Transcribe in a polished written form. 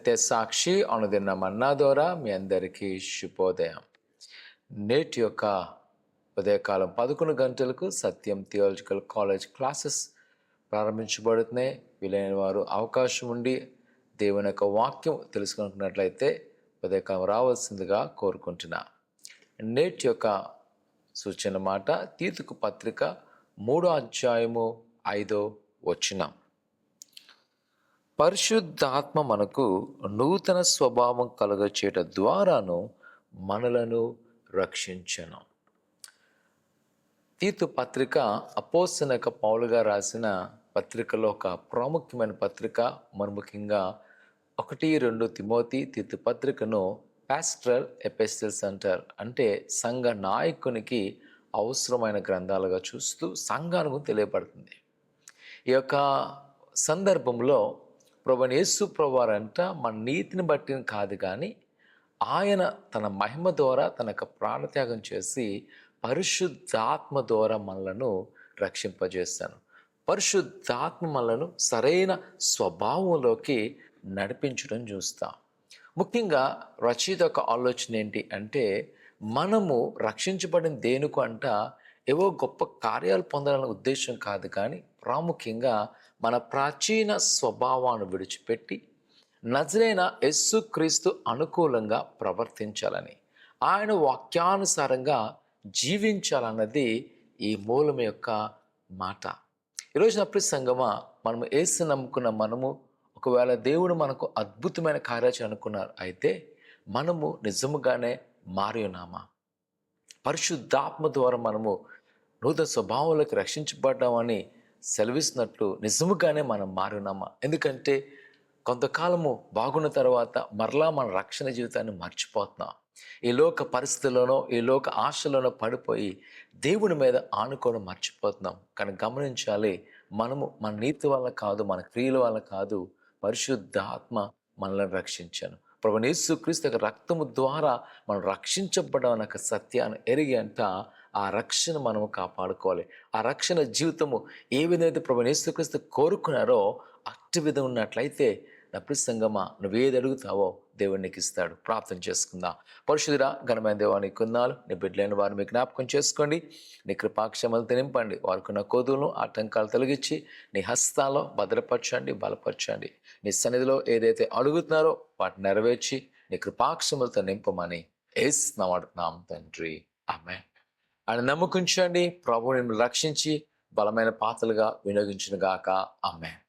సత్య సాక్షి అనుదిన మన్నా ద్వారా మీ అందరికీ శుభోదయం. నేటి యొక్క ఉదయకాలం 11 గంటలకు సత్యం థియాలజికల్ కాలేజ్ క్లాసెస్ ప్రారంభించబడుతున్నాయి. వీలైన వారు అవకాశం ఉండి దేవుని యొక్క వాక్యం తెలుసుకున్నట్లయితే ఉదయకాలం రావాల్సిందిగా కోరుకుంటున్నా. నేటి యొక్క సూచన మాట తీతుకు పత్రిక 3వ అధ్యాయము 5వ వచనం. పరిశుద్ధాత్మ మనకు నూతన స్వభావం కలుగచేట ద్వారాను మనలను రక్షించను. తీతు పత్రిక అపోస్తలుడైన పౌలు గారు రాసిన పత్రికలో ఒక ప్రాముఖ్యమైన పత్రిక. మరి ముఖ్యంగా 1-2 తిమోతి తీతు పత్రికను పాస్టరల్ ఎపిస్టిల్స్ అంటారు. అంటే సంఘ నాయకునికి అవసరమైన గ్రంథాలుగా చూస్తూ సంఘానికి తెలియబడుతుంది. ఈ యొక్క సందర్భంలో ప్రభువైన యేసు ప్రభువారంట మన నీతిని బట్టి కాదు, కానీ ఆయన తన మహిమ ద్వారా తన యొక్క ప్రాణత్యాగం చేసి పరిశుద్ధాత్మ ద్వారా మనలను రక్షింపజేస్తాను. పరిశుద్ధాత్మ మనలను సరైన స్వభావంలోకి నడిపించడం చూస్తాం. ముఖ్యంగా రచయిత యొక్క ఆలోచన ఏంటి అంటే, మనము రక్షించబడిన దేనికి అంట ఏవో గొప్ప కార్యాలు పొందాలనే ఉద్దేశం కాదు, కానీ ప్రాముఖ్యంగా మన ప్రాచీన స్వభావాన్ని విడిచిపెట్టి నజరేన యేసుక్రీస్తు అనుకూలంగా ప్రవర్తించాలని, ఆయన వాక్యానుసారంగా జీవించాలన్నది ఈ మూలం యొక్క మాట. ఈరోజు ప్రియ సంగమా, మనము యేసు నమ్ముకున్న మనము ఒకవేళ దేవుడు మనకు అద్భుతమైన కార్యాలు అనుకున్నారు, అయితే మనము నిజముగానే మారి ఉన్నామా? పరిశుద్ధాత్మ ద్వారా మనము నూతన స్వభావంలోకి రక్షించబడ్డామని సెలవిస్తున్నట్లు నిజముగానే మనం మారున్నామా? ఎందుకంటే కొంతకాలము బాగున్న తర్వాత మరలా మన రక్షణ జీవితాన్ని మర్చిపోతున్నాం. ఈ లోక పరిస్థితుల్లోనో ఈ లోక ఆశలోనో పడిపోయి దేవుని మీద ఆనుకోవడం మర్చిపోతున్నాం. కానీ గమనించాలి, మనము మన నీతి వల్ల కాదు, మన క్రియల వల్ల కాదు, పరిశుద్ధాత్మ మనల్ని రక్షించాను. ప్రభువైన యేసుక్రీస్తు యొక్క రక్తము ద్వారా మనం రక్షించబడ్డామన్న సత్యాన్ని ఎరిగి అంట ఆ రక్షణ మనము కాపాడుకోవాలి. ఆ రక్షణ జీవితము ఏ విధంగా ప్రభువైన యేసుక్రీస్తు కోరుకున్నారో అట్టి విధంగా ఉన్నట్లయితే నా ప్రియ సంగమా, నువ్వేది అడుగుతావో దేవుడు నీకు ఇస్తాడు. ప్రార్థన చేసుకుందాం. పరిశుద్ధుడా ఘనమైన దేవా, నీ కొందాలు నీ బిడ్డలైన వారు మీకు జ్ఞాపకం చేసుకోండి. నీ కృపాక్షమలతో నింపండి. వారికున్న కోదులను ఆటంకాలు తొలగించి నీ హస్తాల్లో భద్రపరచండి, బలపరచండి. నీ సన్నిధిలో ఏదైతే అడుగుతున్నారో వాటిని నెరవేర్చి నీ కృపాక్షమలతో నింపమని యేసు నామమున తండ్రి, ఆమేన్. ఆయన నమ్మకుంచండి. ప్రభువు నిన్ను రక్షించి బలమైన పాత్రలుగా వినియోగించును గాక. ఆమేన్.